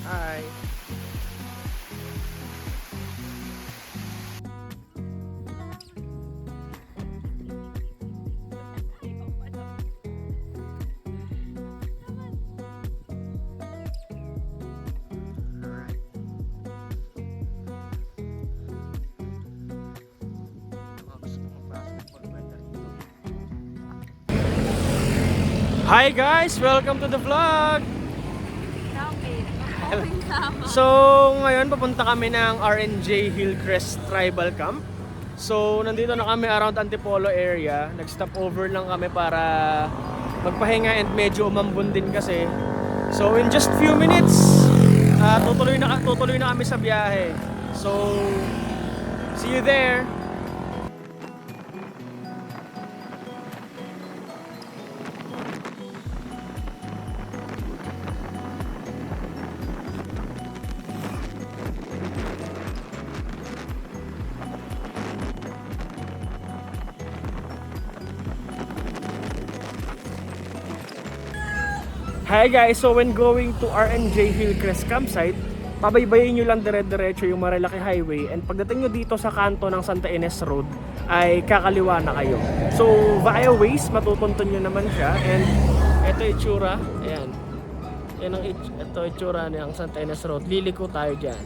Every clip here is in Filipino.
Hi. Hi guys! Welcome to the vlog! So ngayon papunta kami ng RNJ Hillcrest Tribal Camp. So nandito na kami around Antipolo area. Nag-stop over lang kami para magpahinga and medyo umambon din kasi. So in just few minutes tutuloy na kami sa biyahe. So see you there! Hi guys, so when going to RNJ Hillcrest campsite, pabaybayin nyo lang dire-diretso yung Marilaki Highway, and pagdating nyo dito sa kanto ng Santa Ines Road ay kakaliwa na kayo. So via Waze, matutuntun nyo naman siya, and ito itsura, ayan. Ito itsura ng Santa Ines Road, liliko tayo dyan.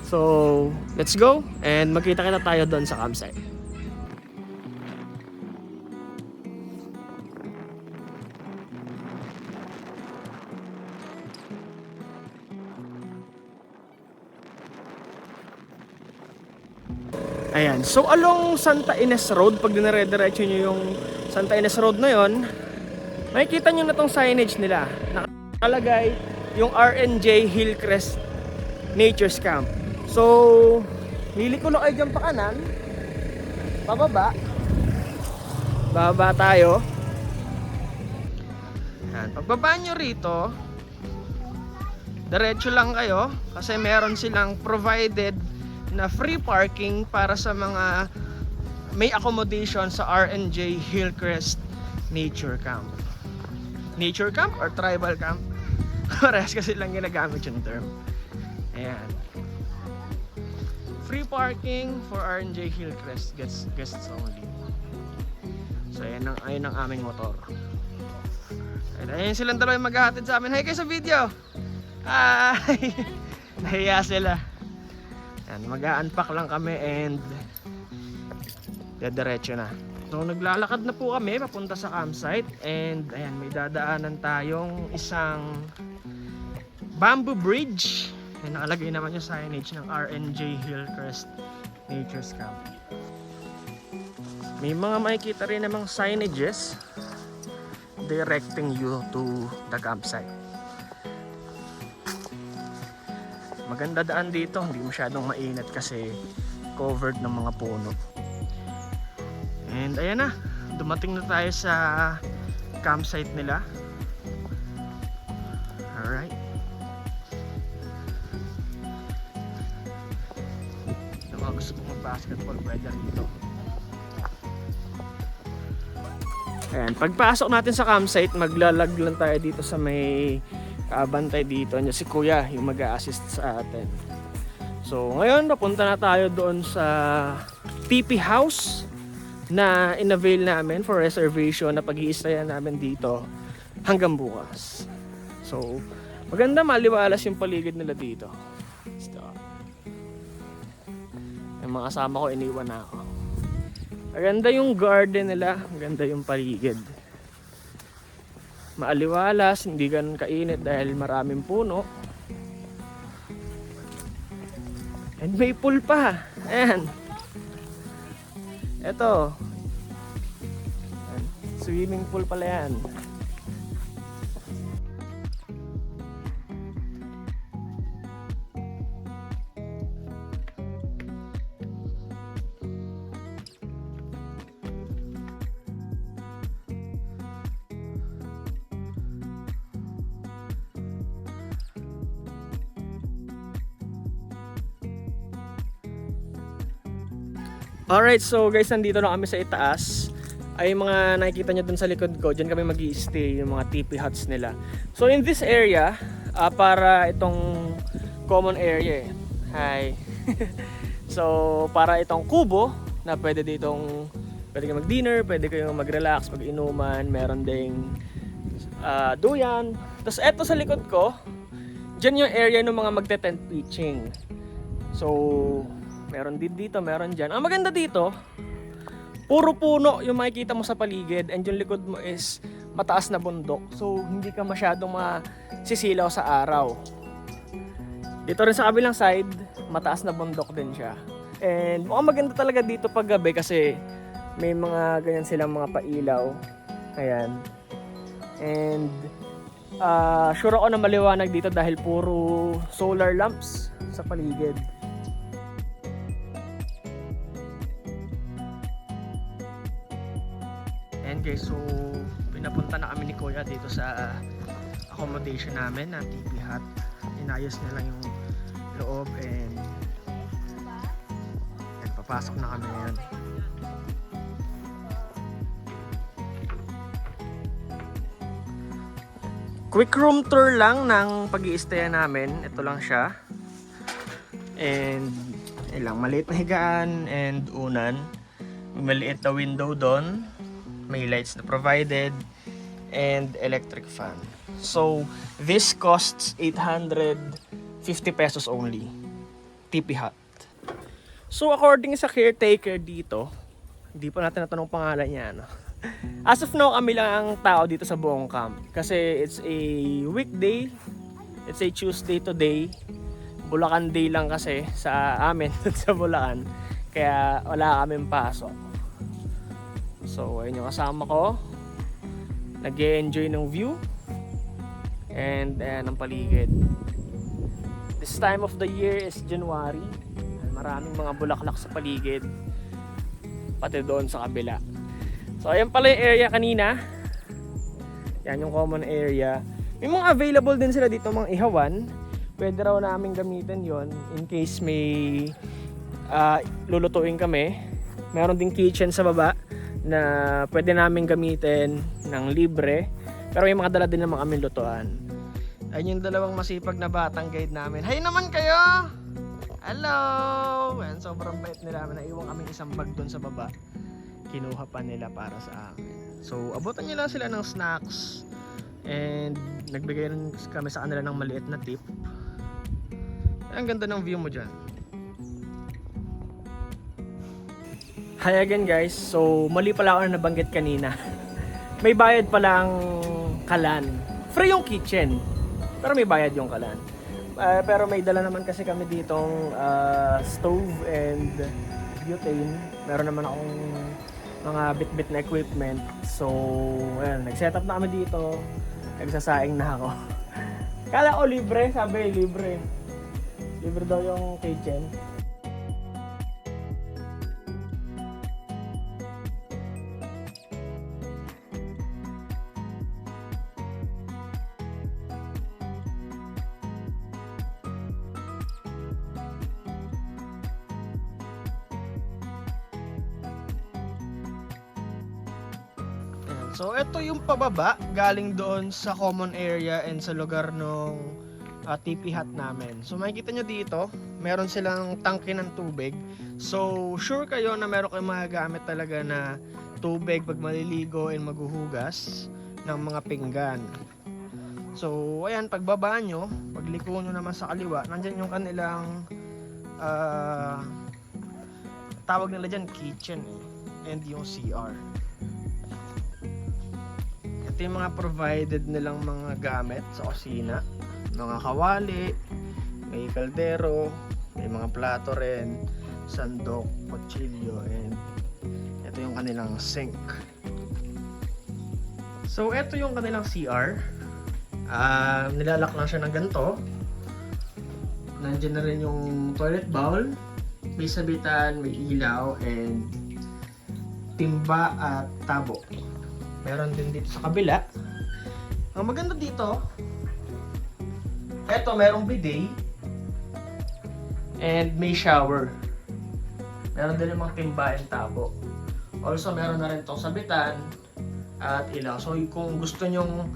So let's go, and magkita-kita tayo doon sa campsite. Ayan, so along Santa Ines Road, pag dinare-diretso nyo yung Santa Ines Road na yon, makikita nyo na tong signage nila. Nakalagay yung RNJ Hillcrest Nature's Camp. So, liliko na kayo dyan pa kanan, pababa, bababa tayo. Ayan, pagbaba nyo rito, diretso lang kayo kasi meron silang provided na free parking para sa mga may accommodation sa RNJ Hillcrest Nature Camp. Nature Camp or Tribal Camp? Parehas kasi lang ginagamit yung term. Ayan. Free parking for RNJ Hillcrest guests only. So ayun ang aming motor. Ayun silang dalawa yung maghahatid sa amin. Hey kayo sa video! Hi! Nahiya sila. Yan, mag-a-unpack lang kami and diretso na. So naglalakad na po kami papunta sa campsite, and ayan, may dadaanan tayong isang bamboo bridge. Ayan, nakalagay naman yung signage ng RNJ Hillcrest Nature's Camp. May mga makikita rin namang signages directing you to the campsite. Maganda daan dito, hindi masyadong mainit kasi covered ng mga puno. And ayan na, dumating na tayo sa campsite nila. Alright. Yung mga gusto kong mag-basketball, pwede dito. Ayan, pagpasok natin sa campsite, maglalag lang tayo dito sa may kaabantay dito niya si Kuya, yung mag-a-assist sa atin. So ngayon napunta na tayo doon sa TP House na in-avail namin for reservation na pag-i-stayan namin dito hanggang bukas. So maganda, maliwalas yung paligid nila dito. Yung mga kasama ko, iniwan na ako. Maganda yung garden nila, maganda yung paligid. Maaliwalas, hindi ganun kainit dahil maraming puno. And may pool pa. Ayan. Ito. Ayan. Swimming pool pala yan. Alright, so guys, nandito na kami sa itaas. Ay mga nakikita nyo dun sa likod ko, dyan kami mag-i-stay, yung mga TP huts nila. So in this area, para itong common area eh. Hi. So, para itong kubo na pwede kayong mag-dinner, pwede kayong mag-relax, mag-inuman, meron ding duyan. Tapos eto sa likod ko, dyan yung area ng mga magte-tent pitching. So, meron din dito, meron dyan. Ang maganda dito, puro puno yung makikita mo sa paligid, and yung likod mo is mataas na bundok. So, hindi ka masyadong masisilaw sa araw. Dito rin sa kabilang side, mataas na bundok din siya. And mukhang maganda talaga dito pag gabi kasi may mga ganyan silang mga pailaw. Ayan. And sure ako na maliwanag dito dahil puro solar lamps sa paligid. And guys, so pinapunta na kami ni Kuya dito sa accommodation namin na TP Hut. Inayos niya lang yung loob and papasok na kami ngayon. Quick room tour lang ng pag-i-stay namin. Ito lang siya. And ilang maliit na higaan and unan. Maliit na window doon. May lights na provided and electric fan. So this costs 850 pesos only. TP Hut. So according sa caretaker dito, hindi pa natin natanong pangalan niya, no? As of now, kami lang ang tao dito sa buong camp. Kasi it's a weekday. It's a Tuesday today. Bulacan Day lang kasi sa amin sa Bulacan. Kaya wala kaming pasok. So ayun yung kasama ko. Nag-e-enjoy ng view. And ayan ang paligid. This time of the year is January. Maraming mga bulaklak sa paligid. Pati doon sa kabila. So ayan pala yung area kanina. Yan yung common area. May mga available din sila dito, mga ihawan. Pwede raw namin gamitin yon in case may lulutuin kami. Meron ding kitchen sa baba na pwede namin gamitin ng libre. Pero may mga dala din naman kami lutuan. Ayun yung dalawang masipag na batang guide namin. Hay naman kayo! Hello! And sobrang bait nila. Naiwan kami isang bag doon sa baba. Kinuha pa nila para sa amin. So, abutan nila sila ng snacks. And nagbigay rin kami sa kanila ng maliit na tip. Ang ganda ng view mo dyan. Hi again guys. So, mali pala ako na nabanggit kanina. May bayad palang kalan. Free yung kitchen. Pero may bayad yung kalan. Pero may dala naman kasi kami ditong stove and butane. Meron naman akong mga bit-bit na equipment. So, ayan, nag-set up na kami dito. Nagsasaing na ako. Kala ko libre, sabi libre. Libre daw yung kitchen. So ito yung pababa galing doon sa common area and sa lugar ng TP Hut namin. So makikita nyo dito, meron silang tangke ng tubig. So sure kayo na meron kayong magagamit talaga na tubig pag maliligo and maghuhugas ng mga pinggan. So ayan, pagbaba nyo, pagliko nyo naman sa kaliwa, nandyan yung kanilang tawag nila dyan kitchen and yung CR. Ito yung mga provided nilang mga gamit sa kusina. Mga kawali, may kaldero, may mga plato rin, sandok, kutsilyo, and ito yung kanilang sink. So ito yung kanilang CR. Nilalak lang siya ng ganito. Nandiyan na rin yung toilet bowl, may sabitan, may ilaw, and timba at tabo. Meron din dito sa kabila. Ang maganda dito, eto merong bidet and may shower. Meron din yung mga timba and tabo. Also meron na rin itong sabitan at ilaw. So kung gusto nyong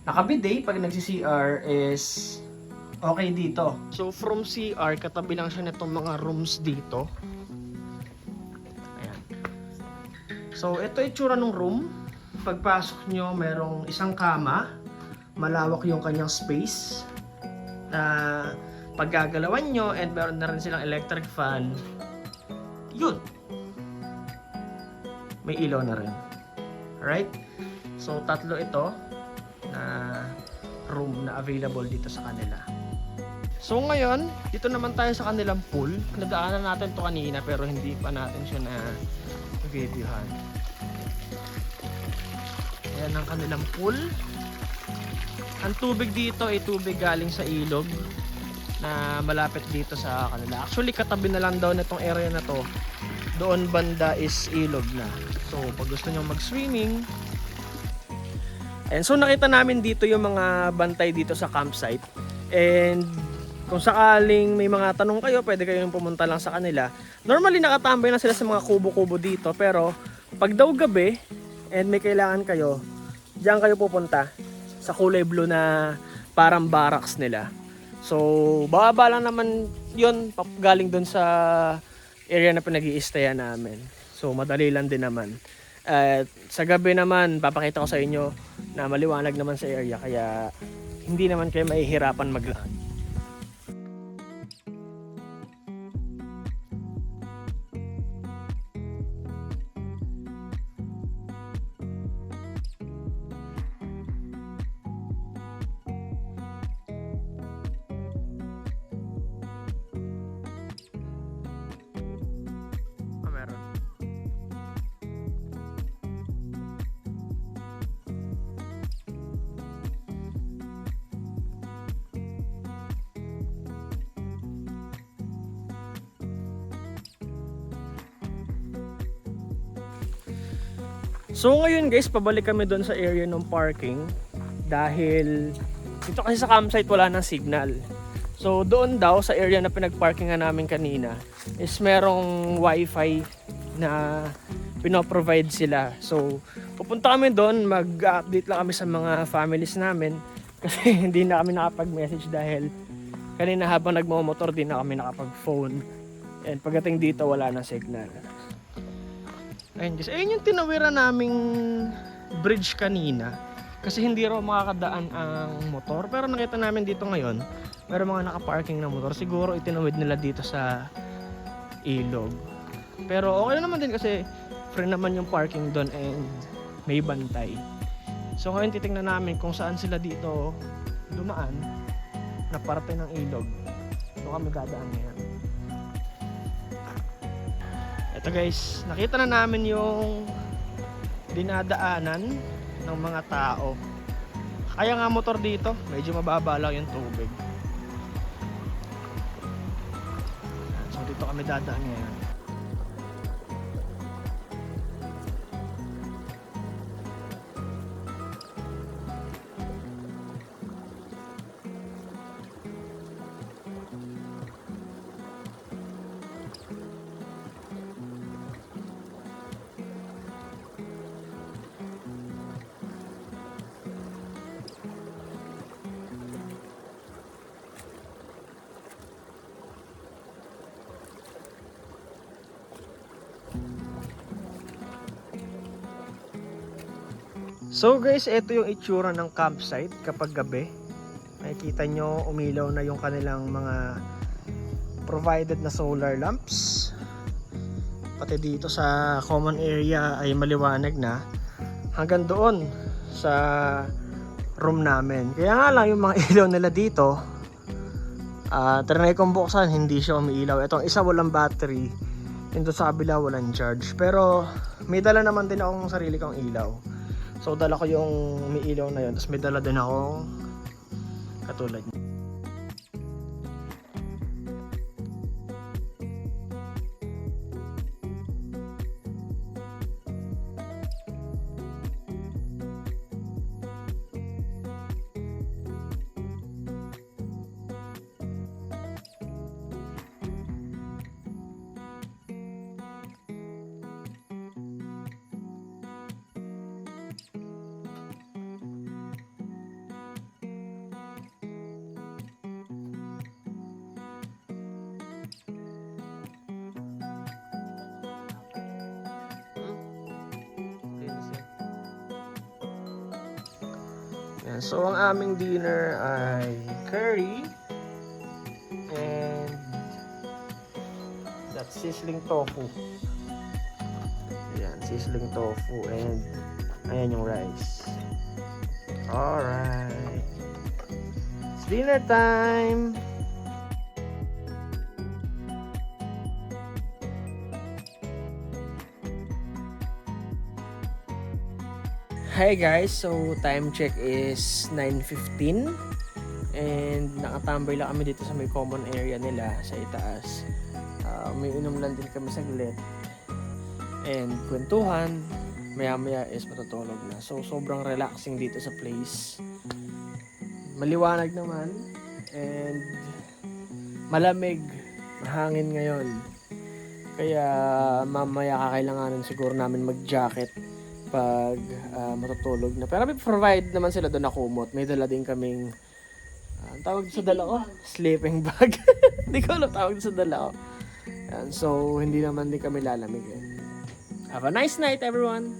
nakabidet pag nagsi-CR is okay dito. So from CR, katabi lang siya nitong mga rooms dito. Ayan. So ito itsura ng room. Pagpasok nyo, merong isang kama. Malawak yung kanyang space. Na paggagalawan nyo, and meron na rin silang electric fan. Yun. May ilaw na rin. Alright? So tatlo ito na room na available dito sa kanila. So ngayon, dito naman tayo sa kanilang pool. Nadaanan natin to kanina pero hindi pa natin siya na videohan. Ayan ang kanilang pool. Ang tubig dito ay tubig galing sa ilog na malapit dito sa kanila. Actually katabi na lang daw nitong area na to. Doon banda is ilog na. So pag gusto nyo mag-swimming. And so nakita namin dito yung mga bantay dito sa campsite. And kung sakaling may mga tanong kayo, pwede kayong pumunta lang sa kanila. Normally nakatambay na sila sa mga kubo-kubo dito, pero pag daw gabi and may kailangan kayo, diyan kayo pupunta sa kulay blue na parang barracks nila. So bababa lang naman yun galing dun sa area na pinag-i-stayan namin. So madali lang din naman. At sa gabi naman, papakita ko sa inyo na maliwanag naman sa area, kaya hindi naman kayo mahihirapan maglakad. Meron. So ngayon guys, pabalik kami doon sa area ng parking dahil dito kasi sa campsite wala ng signal. So doon daw sa area na pinagparkingan namin kanina is merong wifi na pinoprovide sila. So pupunta kami doon, mag-update lang kami sa mga families namin kasi hindi na kami nakapag-message dahil kanina habang nagmamotor din na kami nakapag-phone. And pagdating dito wala na signal. Ayun guys, ayun yung tinawiran naming bridge kanina kasi hindi raw makakadaan ang motor, pero nakita namin dito ngayon meron mga nakaparking na motor, siguro itinawid nila dito sa ilog. Pero okay naman din kasi free naman yung parking doon and may bantay. So ngayon titingnan namin kung saan sila dito dumaan na parte ng ilog. So kami dadaan ngayon. Ito guys, nakita na namin yung dinadaanan ng mga tao. Kaya nga motor dito, medyo mababa lang yung tubig. So dito kami dadaan ngayon. So guys, ito yung itsura ng campsite kapag gabi. Nakikita nyo, umilaw na yung kanilang mga provided na solar lamps. Pati dito sa common area ay maliwanag na hanggang doon sa room namin. Kaya nga lang yung mga ilaw nila dito, trinay kong buksan, hindi siya umiilaw. Itong isa walang battery, ito sa kabila walang charge. Pero may dala naman din akong sarili kong ilaw. So dala ko yung umiilaw na yun, tapos may dala din akong katulad niya. Yan. So, ang aming dinner ay curry and that's sizzling tofu. Ayan, sizzling tofu and ayan yung rice. Alright. It's dinner time! Hi guys, so time check is 9:15 and nakatambay lang kami dito sa may common area nila sa itaas. May inom lang din kami saglit and kwentuhan, maya maya is matutulog na. So sobrang relaxing dito sa place, maliwanag naman and malamig, mahangin ngayon, kaya mamaya kakailanganin siguro namin mag jacket pag matutulog na. Pero may provide naman sila doon na kumot. May dala din kaming ang tawag sa dala ko, sleeping bag. Hindi ko alam tawag sa dala ko. Yan, so hindi naman din kami lalamig. Have a nice night everyone.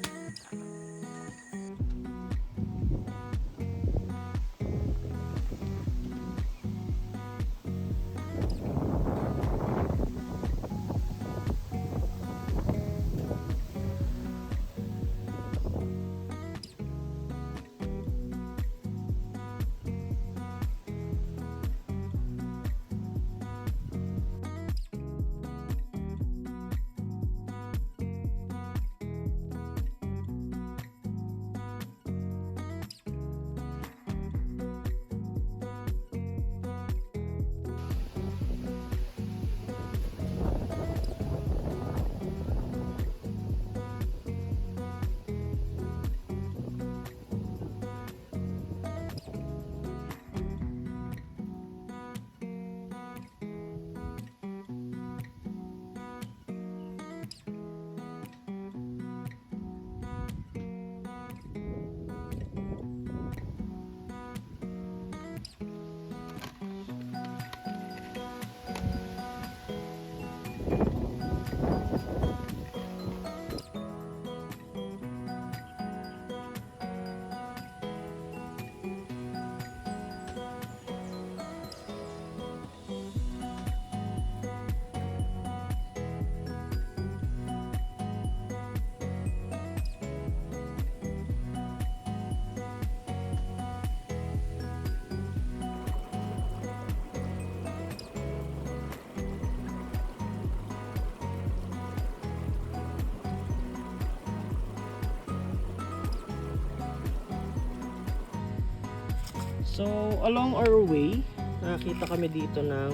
So, along our way, nakakita kami dito ng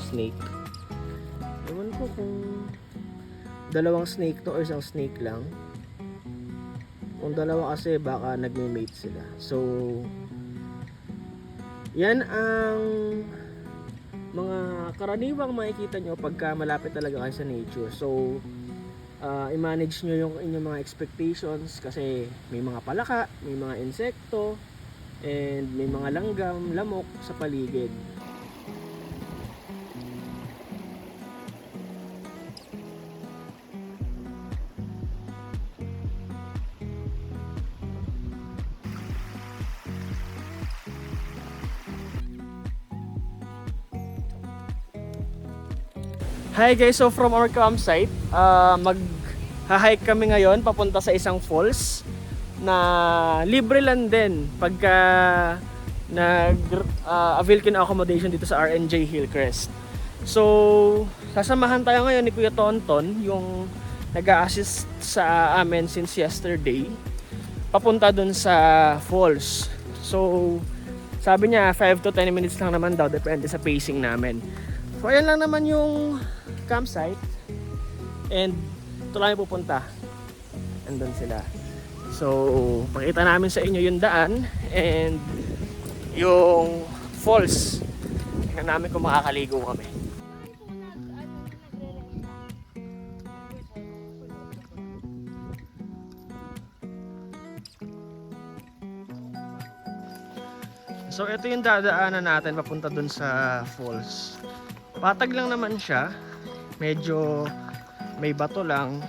snake. Ewan ko kung dalawang snake to or isang snake lang. Kung dalawa kasi baka nagme-mate sila. So, yan ang mga karaniwang makikita nyo pagka malapit talaga kayo sa nature. So, i-manage nyo yung inyong mga expectations kasi may mga palaka, may mga insekto, and may mga langgam, lamok sa paligid. Hi guys, so from our campsite, mag-hike kami ngayon papunta sa isang falls na libre lang din pagka nag-avail ka ng accommodation dito sa RNJ Hillcrest. So, sasamahan tayo ngayon ni Kuya Tonton, yung nag-a-assist sa amin since yesterday, papunta dun sa falls. So, sabi niya 5 to 10 minutes lang naman daw, depende sa pacing namin. So, ayan lang naman yung campsite and ito lang yung pupunta. Andun sila. So, pakita namin sa inyo yung daan and yung falls. Tingnan namin kung makakaligo kami. So, ito yung dadaanan natin papunta dun sa falls. Patag lang naman siya. Medyo may bato lang.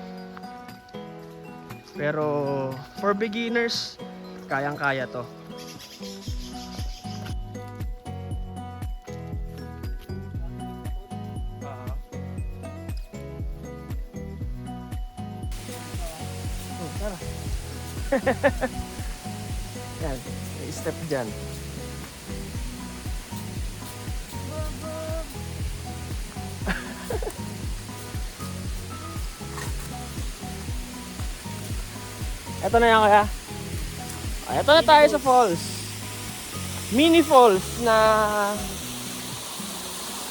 Pero for beginners, kayang-kaya to. Tara. Yan, may step dyan. Ito na yan kaya. Ay, ito na tayo sa falls. Mini falls na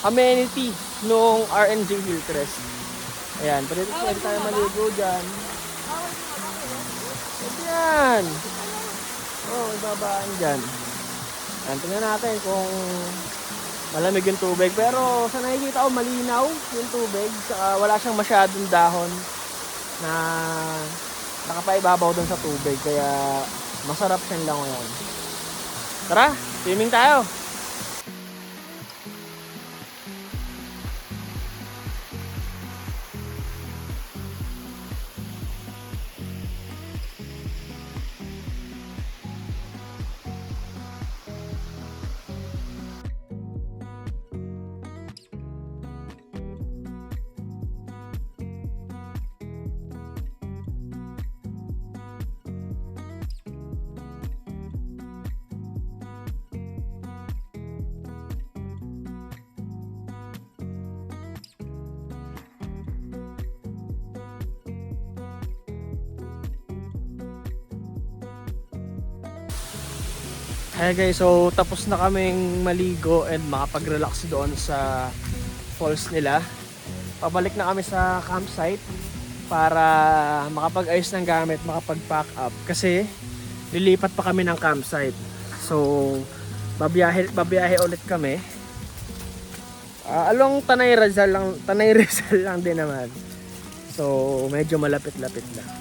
amenity nung RNJ Hillcrest. Ayan, pwede tayo maligo dyan. Ito yan. Oh, ibabaan dyan. Ayan, tingnan natin kung malamig yung tubig. Pero sa nakikita ko malinaw yung tubig. Saka wala siyang masyadong dahon na nakapaibabaw dun sa tubig, kaya masarap siyang langoyan. Tara, swimming tayo! Hey guys, so tapos na kaming maligo and makapag-relax doon sa falls nila. Pabalik na kami sa campsite para makapag-ayos ng gamit, makapag-pack up. Kasi lilipat pa kami ng campsite. So babiyahe ulit kami. Along Tanay Rizal lang din naman. So medyo malapit-lapit lang.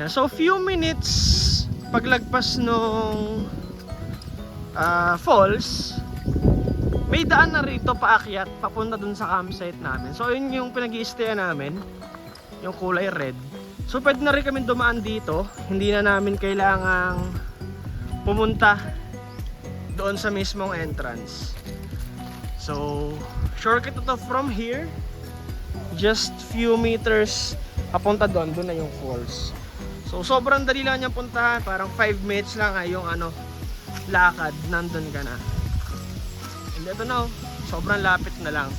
So few minutes paglagpas nung falls, may daan na rito paakyat papunta dun sa campsite namin. So yun yung pinag-i-stayan namin, yung kulay red. So pwede na rin kami dumaan dito, hindi na namin kailangang pumunta doon sa mismong entrance. So shortcut ito from here, just few meters papunta doon na yung falls. So sobrang dali lang niyang puntahan, parang 5 minutes lang ay yung lakad, nandun ka na. And ito na, sobrang lapit na lang.